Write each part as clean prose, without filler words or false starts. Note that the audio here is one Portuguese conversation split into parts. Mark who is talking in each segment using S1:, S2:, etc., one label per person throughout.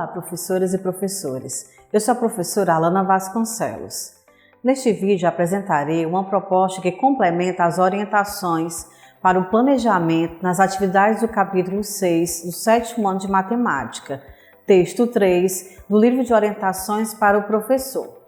S1: Olá, professoras e professores. Eu sou a professora Alana Vasconcelos. Neste vídeo apresentarei uma proposta que complementa as orientações para o planejamento nas atividades do capítulo 6 do 7º ano de Matemática, texto 3 do livro de orientações para o professor.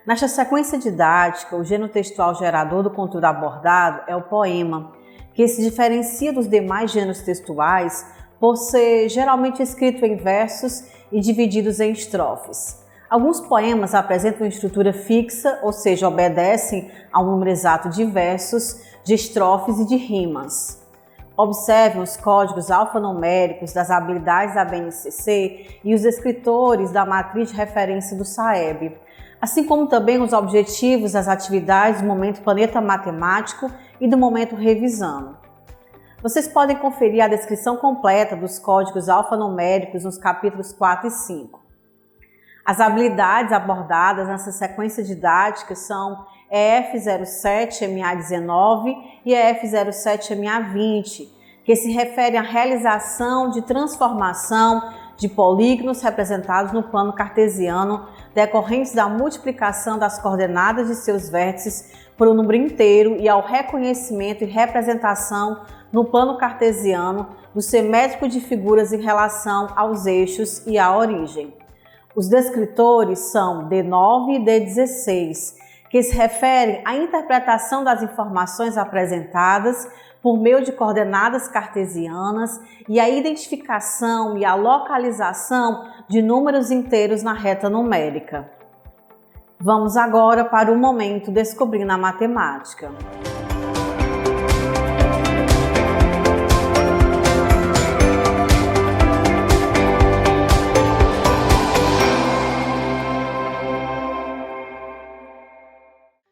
S1: Nesta sequência didática, o gênero textual gerador do conteúdo abordado é o poema, que se diferencia dos demais gêneros textuais por ser geralmente escrito em versos e divididos em estrofes. Alguns poemas apresentam uma estrutura fixa, ou seja, obedecem ao número exato de versos, de estrofes e de rimas. Observem os códigos alfanuméricos das habilidades da BNCC e os descritores da matriz de referência do SAEB, assim como também os objetivos das atividades do momento Planeta Matemático e do momento Revisando. Vocês podem conferir a descrição completa dos códigos alfanuméricos nos capítulos 4 e 5. As habilidades abordadas nessa sequência didática são EF07MA19 e EF07MA20, que se referem à realização de transformação de polígonos representados no plano cartesiano decorrentes da multiplicação das coordenadas de seus vértices por um número inteiro e ao reconhecimento e representação no plano cartesiano do simétrico de figuras em relação aos eixos e à origem. Os descritores são D9 e D16, que se referem à interpretação das informações apresentadas por meio de coordenadas cartesianas e à identificação e à localização de números inteiros na reta numérica. Vamos agora para o momento Descobrindo a Matemática.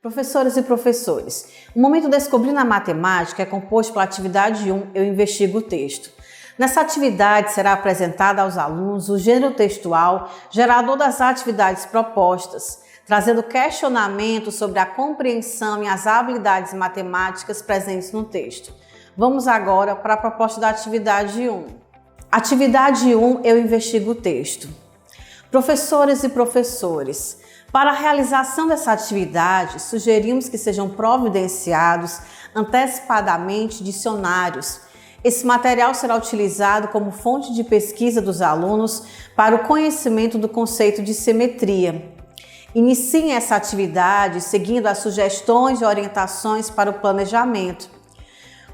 S1: Professoras e professores, o momento Descobrindo a Matemática é composto pela atividade 1, Eu Investigo o Texto. Nessa atividade será apresentada aos alunos o gênero textual gerador das atividades propostas, trazendo questionamentos sobre a compreensão e as habilidades matemáticas presentes no texto. Vamos agora para a proposta da atividade 1. Atividade 1, Eu Investigo o Texto. Professoras e professores, para a realização dessa atividade, sugerimos que sejam providenciados antecipadamente dicionários. Esse material será utilizado como fonte de pesquisa dos alunos para o conhecimento do conceito de simetria. Iniciem essa atividade seguindo as sugestões e orientações para o planejamento.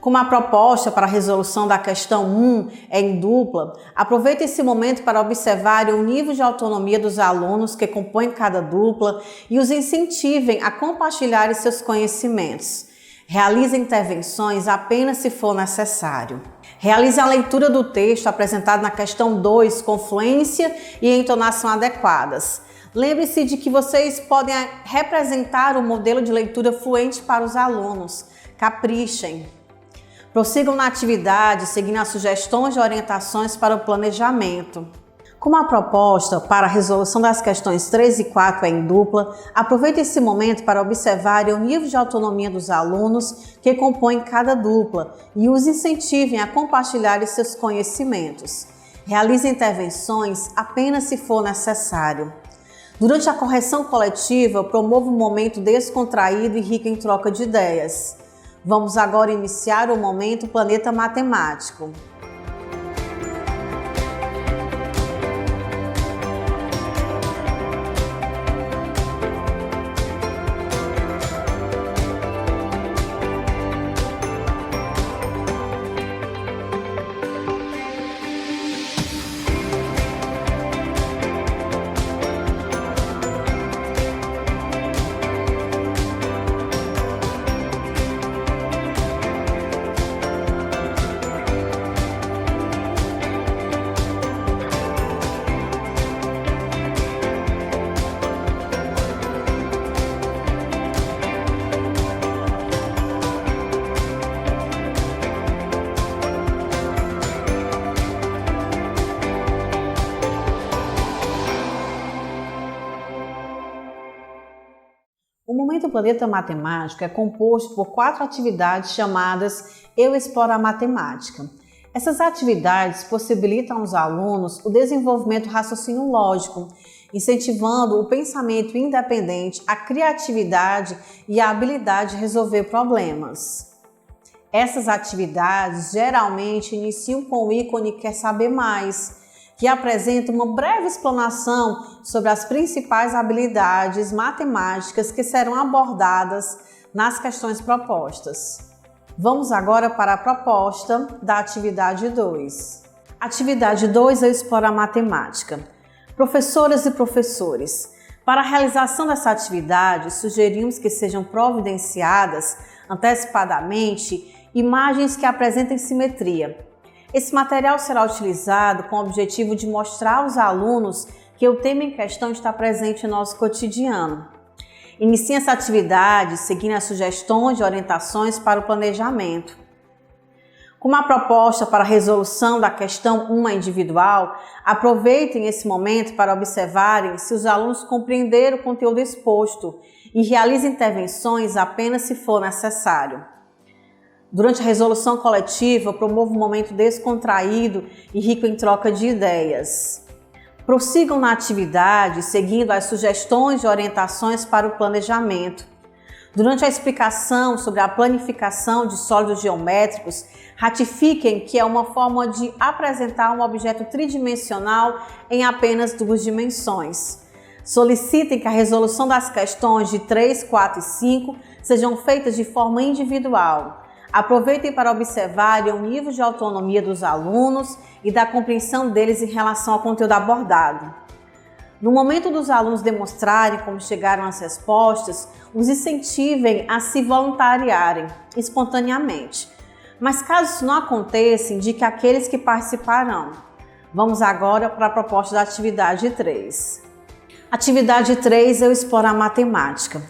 S1: Como a proposta para a resolução da questão 1 é em dupla, aproveite esse momento para observarem o nível de autonomia dos alunos que compõem cada dupla e os incentivem a compartilharem seus conhecimentos. Realize intervenções apenas se for necessário. Realize a leitura do texto apresentado na questão 2 com fluência e entonação adequadas. Lembre-se de que vocês podem representar o modelo de leitura fluente para os alunos. Caprichem! Prossigam na atividade, seguindo as sugestões e orientações para o planejamento. Como a proposta para a resolução das questões 3 e 4 é em dupla, aproveite esse momento para observarem o nível de autonomia dos alunos que compõem cada dupla e os incentivem a compartilhar seus conhecimentos. Realize intervenções apenas se for necessário. Durante a correção coletiva, promova um momento descontraído e rico em troca de ideias. Vamos agora iniciar o momento Planeta Matemático. O momento Planeta Matemática é composto por 4 atividades chamadas Eu Exploro a Matemática. Essas atividades possibilitam aos alunos o desenvolvimento do raciocínio lógico, incentivando o pensamento independente, a criatividade e a habilidade de resolver problemas. Essas atividades geralmente iniciam com o ícone Quer Saber Mais, que apresenta uma breve explanação sobre as principais habilidades matemáticas que serão abordadas nas questões propostas. Vamos agora para a proposta da atividade 2. Atividade 2 é explorar a matemática. Professoras e professores, para a realização dessa atividade, sugerimos que sejam providenciadas antecipadamente imagens que apresentem simetria. Esse material será utilizado com o objetivo de mostrar aos alunos que o tema em questão está presente em nosso cotidiano. Inicie essa atividade seguindo as sugestões e orientações para o planejamento. Como a proposta para a resolução da questão 1 individual, aproveitem esse momento para observarem se os alunos compreenderam o conteúdo exposto e realizem intervenções apenas se for necessário. Durante a resolução coletiva, promova um momento descontraído e rico em troca de ideias. Prossigam na atividade, seguindo as sugestões e orientações para o planejamento. Durante a explicação sobre a planificação de sólidos geométricos, ratifiquem que é uma forma de apresentar um objeto tridimensional em apenas 2 dimensões. Solicitem que a resolução das questões de 3, 4 e 5 sejam feitas de forma individual. Aproveitem para observarem o nível de autonomia dos alunos e da compreensão deles em relação ao conteúdo abordado. No momento dos alunos demonstrarem como chegaram às respostas, os incentivem a se voluntariarem espontaneamente. Mas caso isso não aconteça, indique aqueles que participarão. Vamos agora para a proposta da atividade 3. Atividade 3 é o explorar a matemática.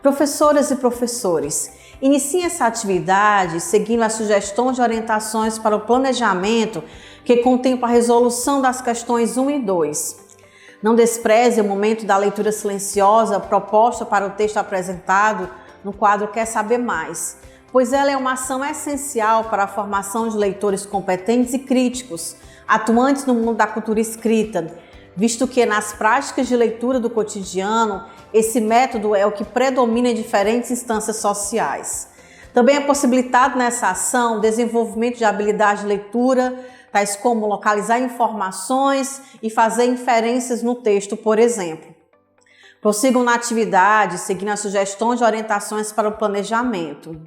S1: Professoras e professores, iniciem essa atividade seguindo as sugestões e orientações para o planejamento que contempla a resolução das questões 1 e 2. Não despreze o momento da leitura silenciosa proposta para o texto apresentado no quadro Quer Saber Mais, pois ela é uma ação essencial para a formação de leitores competentes e críticos, atuantes no mundo da cultura escrita, visto que nas práticas de leitura do cotidiano, esse método é o que predomina em diferentes instâncias sociais. Também é possibilitado nessa ação o desenvolvimento de habilidades de leitura, tais como localizar informações e fazer inferências no texto, por exemplo. Prossigam na atividade, seguindo as sugestões e orientações para o planejamento.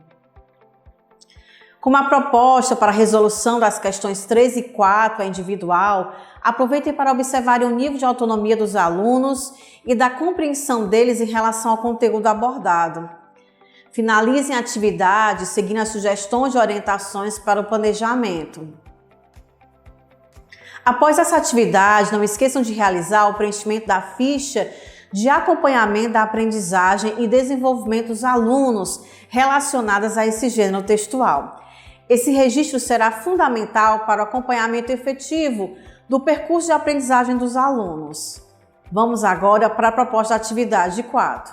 S1: Como a proposta para a resolução das questões 3 e 4 é individual, aproveitem para observarem o nível de autonomia dos alunos e da compreensão deles em relação ao conteúdo abordado. Finalizem a atividade seguindo as sugestões e orientações para o planejamento. Após essa atividade, não esqueçam de realizar o preenchimento da ficha de acompanhamento da aprendizagem e desenvolvimento dos alunos relacionadas a esse gênero textual. Esse registro será fundamental para o acompanhamento efetivo do percurso de aprendizagem dos alunos. Vamos agora para a proposta da atividade 4.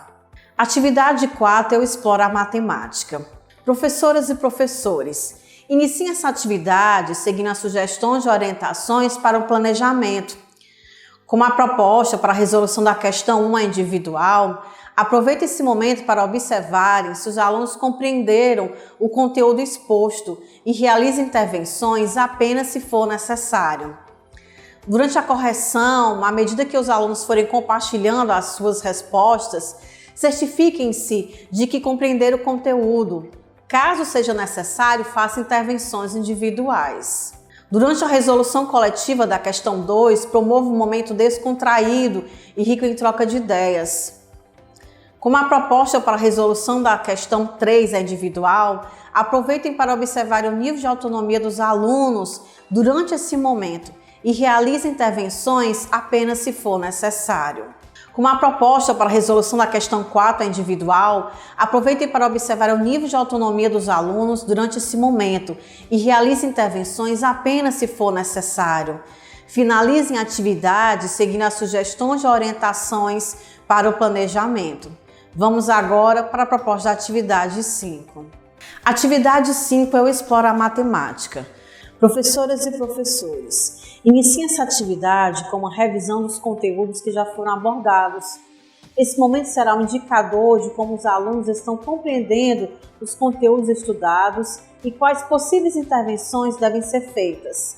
S1: Atividade 4 é o explorar matemática. Professoras e professores, iniciem essa atividade seguindo as sugestões e orientações para o planejamento. Como a proposta para a resolução da questão 1 é individual, aproveite esse momento para observarem se os alunos compreenderam o conteúdo exposto e realizem intervenções apenas se for necessário. Durante a correção, à medida que os alunos forem compartilhando as suas respostas, certifiquem-se de que compreenderam o conteúdo. Caso seja necessário, faça intervenções individuais. Durante a resolução coletiva da questão 2, promova um momento descontraído e rico em troca de ideias. Como a proposta para a resolução da questão 3 é individual, aproveitem para observar o nível de autonomia dos alunos durante esse momento e realizem intervenções apenas se for necessário. Como a proposta para a resolução da questão 4 é individual, aproveitem para observar o nível de autonomia dos alunos durante esse momento e realizem intervenções apenas se for necessário. Finalizem a atividade seguindo as sugestões e orientações para o planejamento. Vamos agora para a proposta da atividade 5. Atividade 5 é o explorar a matemática. Professoras e professores, iniciem essa atividade com uma revisão dos conteúdos que já foram abordados. Esse momento será um indicador de como os alunos estão compreendendo os conteúdos estudados e quais possíveis intervenções devem ser feitas.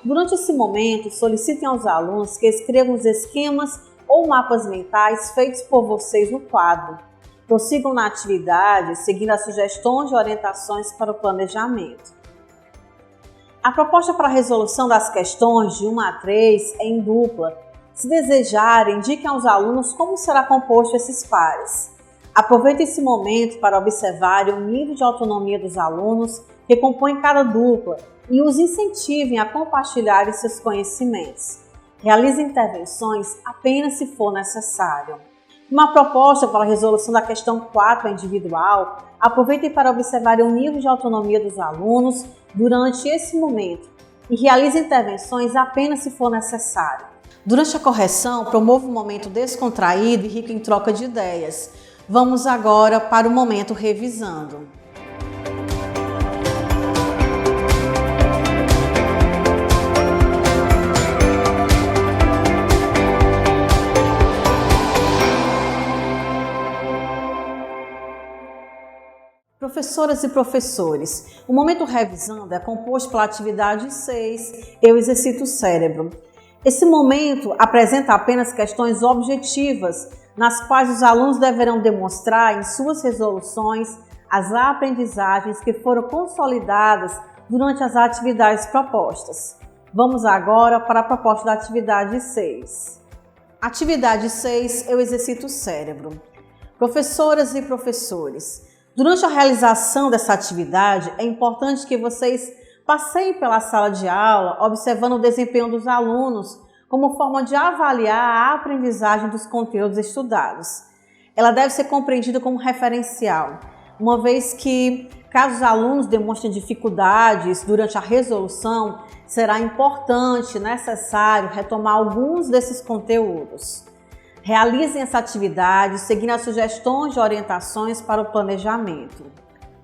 S1: Durante esse momento, solicitem aos alunos que escrevam os esquemas ou mapas mentais feitos por vocês no quadro. Prossigam na atividade, seguindo as sugestões e orientações para o planejamento. A proposta para a resolução das questões de 1 a 3 é em dupla. Se desejarem, indiquem aos alunos como será composto esses pares. Aproveitem esse momento para observarem o nível de autonomia dos alunos que compõem cada dupla e os incentivem a compartilharem seus conhecimentos. Realizem intervenções apenas se for necessário. Uma proposta para a resolução da questão 4 individual, aproveitem para observarem o nível de autonomia dos alunos durante esse momento e realizem intervenções apenas se for necessário. Durante a correção, promova um momento descontraído e rico em troca de ideias. Vamos agora para o momento revisando. Professoras e professores, o momento revisando é composto pela atividade 6, Eu exercito o cérebro. Esse momento apresenta apenas questões objetivas, nas quais os alunos deverão demonstrar em suas resoluções as aprendizagens que foram consolidadas durante as atividades propostas. Vamos agora para a proposta da atividade 6. Atividade 6, Eu exercito o cérebro. Professoras e professores, durante a realização dessa atividade, é importante que vocês passeiem pela sala de aula, observando o desempenho dos alunos, como forma de avaliar a aprendizagem dos conteúdos estudados. Ela deve ser compreendida como referencial, uma vez que, caso os alunos demonstrem dificuldades durante a resolução, será importante e necessário retomar alguns desses conteúdos. Realizem essa atividade seguindo as sugestões e orientações para o planejamento.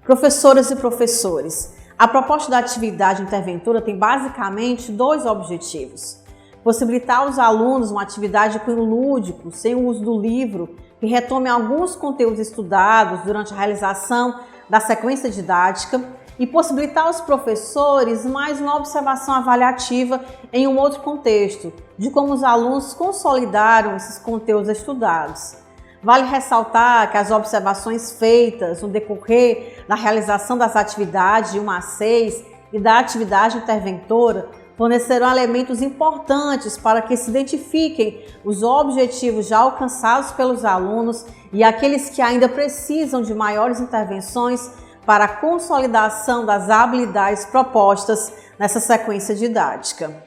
S1: Professoras e professores, a proposta da atividade interventora tem basicamente 2 objetivos. Possibilitar aos alunos uma atividade de cunho lúdico, sem o uso do livro, que retome alguns conteúdos estudados durante a realização da sequência didática, e possibilitar aos professores mais uma observação avaliativa em um outro contexto, de como os alunos consolidaram esses conteúdos estudados. Vale ressaltar que as observações feitas no decorrer da realização das atividades de 1 a 6 e da atividade interventora fornecerão elementos importantes para que se identifiquem os objetivos já alcançados pelos alunos e aqueles que ainda precisam de maiores intervenções para a consolidação das habilidades propostas nessa sequência didática.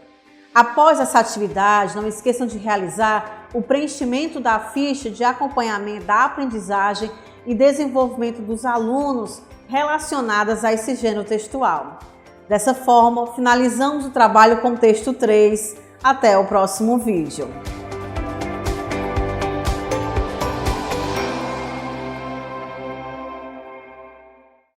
S1: Após essa atividade, não esqueçam de realizar o preenchimento da ficha de acompanhamento da aprendizagem e desenvolvimento dos alunos relacionadas a esse gênero textual. Dessa forma, finalizamos o trabalho com o texto 3. Até o próximo vídeo.